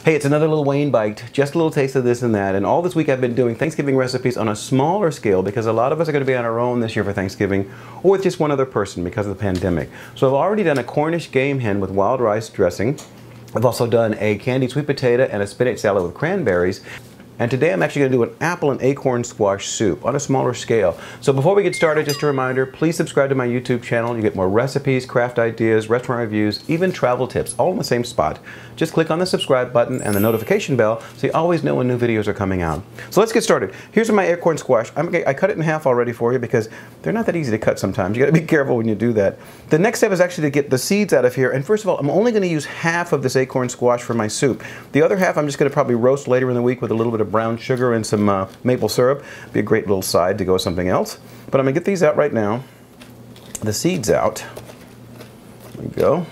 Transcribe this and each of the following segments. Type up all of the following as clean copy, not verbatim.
Hey, it's another little Wayne Bite, just a little taste of this and that. And all this week I've been doing Thanksgiving recipes on a smaller scale because a lot of us are going to be on our own this year for Thanksgiving, or with just one other person because of the pandemic. So I've already done a Cornish game hen with wild rice dressing. I've also done a candied sweet potato and a spinach salad with cranberries. And today I'm actually going to do an apple and acorn squash soup on a smaller scale. So before we get started, just a reminder, please subscribe to my YouTube channel. You get more recipes, craft ideas, restaurant reviews, even travel tips, all in the same spot. Just click on the subscribe button and the notification bell so you always know when new videos are coming out. So let's get started. Here's my acorn squash. I cut it in half already for you because they're not that easy to cut sometimes. You got to be careful when you do that. The next step is actually to get the seeds out of here. And first of all, I'm only going to use half of this acorn squash for my soup. The other half I'm just going to probably roast later in the week with a little bit of brown sugar and some maple syrup. Be a great little side to go with something else. But I'm going to get these out right now. The seeds out. There we go.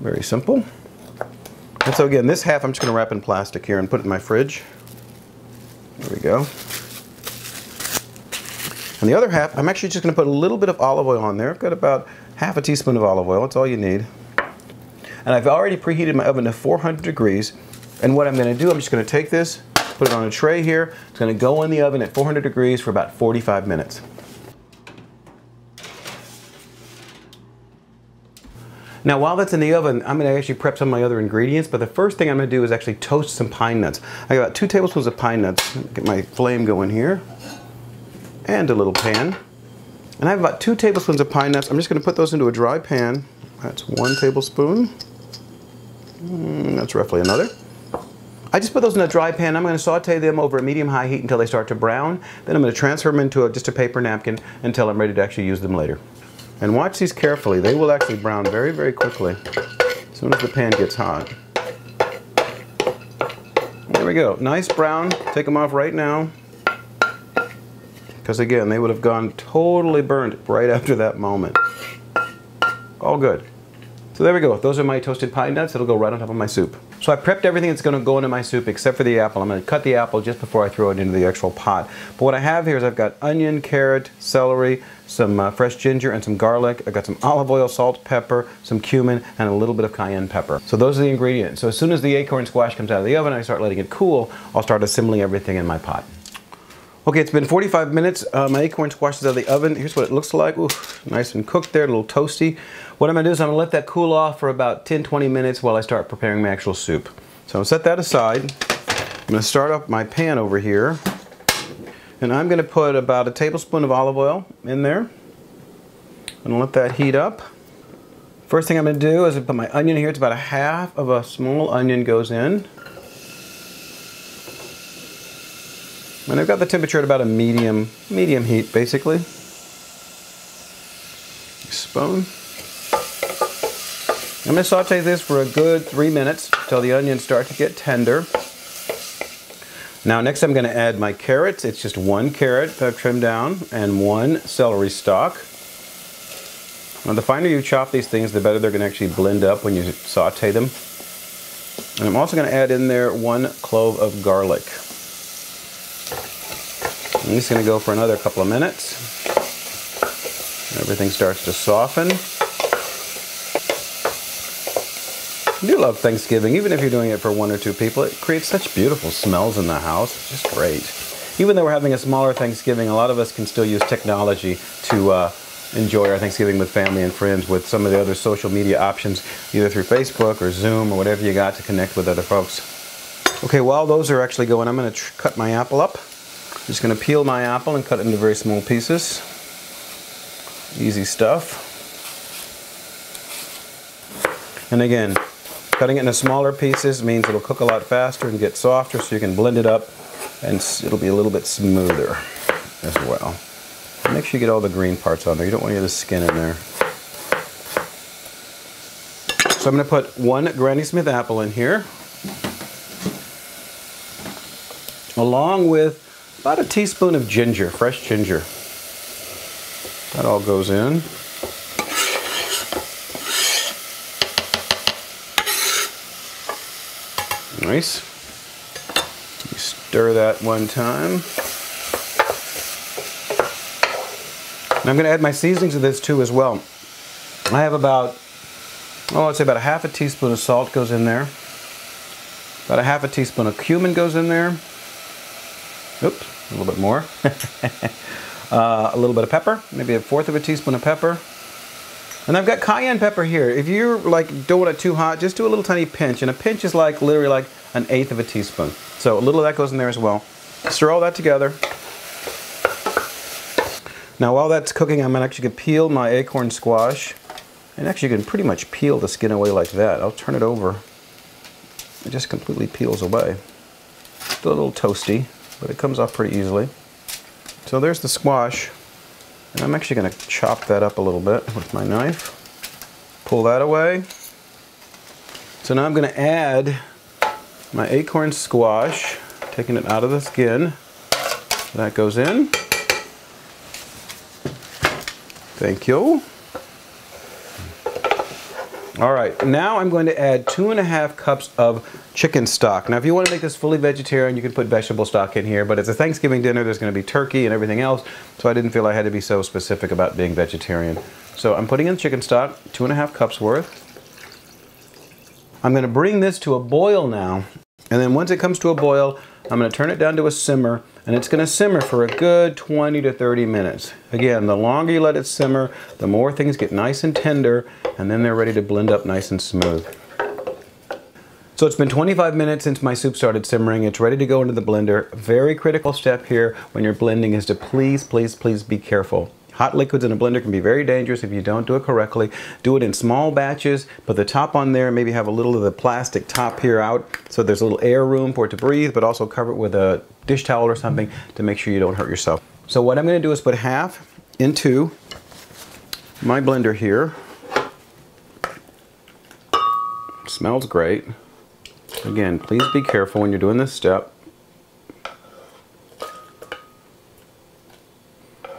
Very simple. And so again, this half I'm just going to wrap in plastic here and put it in my fridge. There we go. And the other half, I'm actually just going to put a little bit of olive oil on there. I've got about half a teaspoon of olive oil. That's all you need. And I've already preheated my oven to 400 degrees. And what I'm going to do, I'm just going to take this, put it on a tray here. It's going to go in the oven at 400 degrees for about 45 minutes. Now while that's in the oven, I'm going to actually prep some of my other ingredients, but the first thing I'm going to do is actually toast some pine nuts. I got about 2 tablespoons of pine nuts. Get my flame going here. And a little pan. And I have about 2 tablespoons of pine nuts. I'm just going to put those into a dry pan. That's 1 tablespoon. That's roughly another. I just put those in a dry pan. I'm going to saute them over a medium-high heat until they start to brown. Then I'm going to transfer them into just a paper napkin until I'm ready to actually use them later. And watch these carefully. They will actually brown very, very quickly as soon as the pan gets hot. There we go. Nice brown. Take them off right now. Because again, they would have gone totally burnt right after that moment. All good. So there we go. Those are my toasted pine nuts. It'll go right on top of my soup. So I prepped everything that's going to go into my soup except for the apple. I'm going to cut the apple just before I throw it into the actual pot. But what I have here is I've got onion, carrot, celery, some fresh ginger and some garlic. I've got some olive oil, salt, pepper, some cumin, and a little bit of cayenne pepper. So those are the ingredients. So as soon as the acorn squash comes out of the oven and I start letting it cool, I'll start assembling everything in my pot. Okay, it's been 45 minutes. My acorn squash is out of the oven. Here's what it looks like. Ooh, nice and cooked there, a little toasty. What I'm going to do is I'm going to let that cool off for about 10-20 minutes while I start preparing my actual soup. So I'll set that aside. I'm going to start up my pan over here. And I'm going to put about a tablespoon of olive oil in there. I'm going to let that heat up. First thing I'm going to do is I put my onion here. It's about a half of a small onion goes in. And I've got the temperature at about a medium heat, basically. Spoon. I'm going to saute this for a good 3 minutes until the onions start to get tender. Now next I'm going to add my carrots. It's just 1 carrot that I've trimmed down and 1 celery stalk. Now the finer you chop these things, the better they're going to actually blend up when you saute them. And I'm also going to add in there 1 clove of garlic. I'm just going to go for another couple of minutes. Everything starts to soften. I do love Thanksgiving, even if you're doing it for 1 or 2 people. It creates such beautiful smells in the house. It's just great. Even though we're having a smaller Thanksgiving, a lot of us can still use technology to enjoy our Thanksgiving with family and friends with some of the other social media options, either through Facebook or Zoom or whatever you got to connect with other folks. Okay, while those are actually going, I'm going to cut my apple up. I'm just going to peel my apple and cut it into very small pieces. Easy stuff. And again, cutting it into smaller pieces means it'll cook a lot faster and get softer, so you can blend it up and it'll be a little bit smoother as well. Make sure you get all the green parts on there. You don't want any of the skin in there. So I'm going to put 1 Granny Smith apple in here, along with about a teaspoon of ginger, fresh ginger. That all goes in. Nice. You stir that 1 time. And I'm going to add my seasonings to this too as well. I have about, I'd say about a half a teaspoon of salt goes in there. About a half a teaspoon of cumin goes in there. Oops, a little bit more. A little bit of pepper, maybe a fourth of a teaspoon of pepper. And I've got cayenne pepper here. If you're like don't want it too hot, just do a little tiny pinch. And a pinch is like literally like an eighth of a teaspoon. So a little of that goes in there as well. Stir all that together. Now while that's cooking, I'm actually going to peel my acorn squash. And actually you can pretty much peel the skin away like that. I'll turn it over. It just completely peels away. Still a little toasty, but it comes off pretty easily. So there's the squash. And I'm actually going to chop that up a little bit with my knife. Pull that away. So now I'm going to add my acorn squash, taking it out of the skin. That goes in. Thank you. All right, now I'm going to add 2.5 cups of chicken stock. Now if you want to make this fully vegetarian, you can put vegetable stock in here, but it's a Thanksgiving dinner, there's going to be turkey and everything else, so I didn't feel I had to be so specific about being vegetarian. So I'm putting in chicken stock, 2.5 cups worth. I'm going to bring this to a boil now, and then once it comes to a boil, I'm going to turn it down to a simmer, and it's going to simmer for a good 20 to 30 minutes. Again, the longer you let it simmer, the more things get nice and tender, and then they're ready to blend up nice and smooth. So it's been 25 minutes since my soup started simmering. It's ready to go into the blender. Very critical step here when you're blending is to please, please, please be careful. Hot liquids in a blender can be very dangerous if you don't do it correctly. Do it in small batches. Put the top on there, maybe have a little of the plastic top here out so there's a little air room for it to breathe, but also cover it with a dish towel or something to make sure you don't hurt yourself. So what I'm going to do is put half into my blender here. Smells great. Again, please be careful when you're doing this step.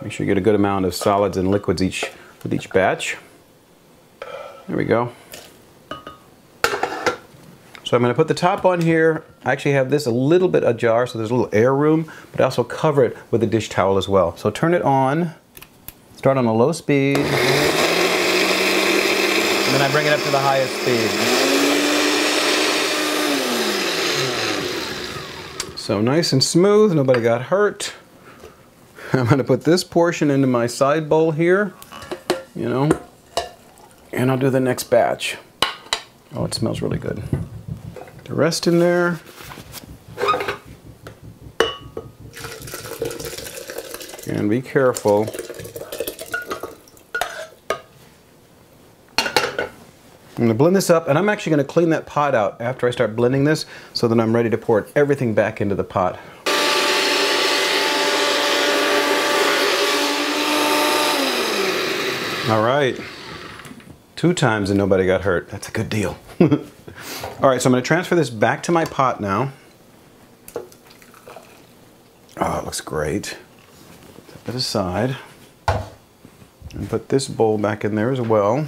Make sure you get a good amount of solids and liquids with each batch. There we go. So I'm going to put the top on here. I actually have this a little bit ajar, so there's a little air room, but I also cover it with a dish towel as well. So turn it on, start on a low speed, and then I bring it up to the highest speed. So nice and smooth, nobody got hurt. I'm going to put this portion into my side bowl here, you know, and I'll do the next batch. Oh, it smells really good. The rest in there. And be careful. I'm going to blend this up, and I'm actually going to clean that pot out after I start blending this so that I'm ready to pour everything back into the pot. All right, 2 times and nobody got hurt. That's a good deal. All right, so I'm going to transfer this back to my pot now. Oh, it looks great. Set it aside. And put this bowl back in there as well.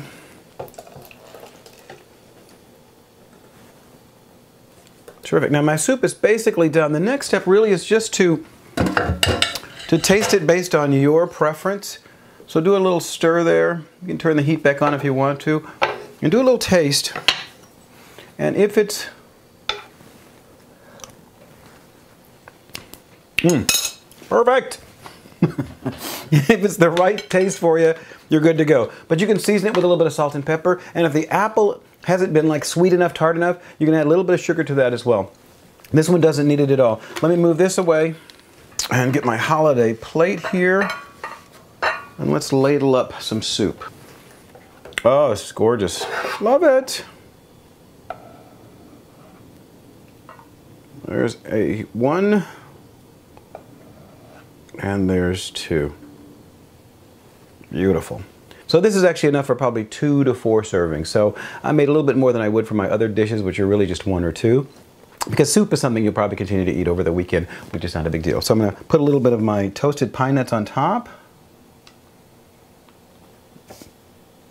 Terrific. Now my soup is basically done. The next step really is just to taste it based on your preference. So do a little stir there. You can turn the heat back on if you want to. And do a little taste. And if it's... perfect! If it's the right taste for you, you're good to go. But you can season it with a little bit of salt and pepper. And if the apple hasn't been like sweet enough, tart enough, you can add a little bit of sugar to that as well. This one doesn't need it at all. Let me move this away and get my holiday plate here. And let's ladle up some soup. Oh, this is gorgeous. Love it. There's a 1 and there's 2. Beautiful. So this is actually enough for probably 2 to 4 servings. So I made a little bit more than I would for my other dishes, which are really just 1 or 2. Because soup is something you'll probably continue to eat over the weekend, which is not a big deal. So I'm going to put a little bit of my toasted pine nuts on top.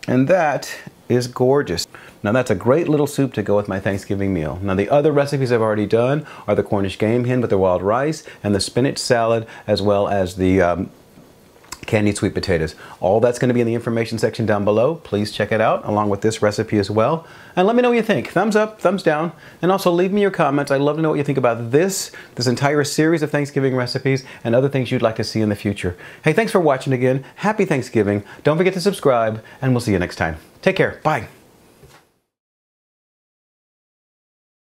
And that is gorgeous. Now that's a great little soup to go with my Thanksgiving meal. Now the other recipes I've already done are the Cornish game hen with the wild rice and the spinach salad, as well as the candied sweet potatoes. All that's going to be in the information section down below. Please check it out along with this recipe as well. And let me know what you think. Thumbs up, thumbs down, and also leave me your comments. I'd love to know what you think about this entire series of Thanksgiving recipes and other things you'd like to see in the future. Hey, thanks for watching again. Happy Thanksgiving. Don't forget to subscribe, and we'll see you next time. Take care. Bye.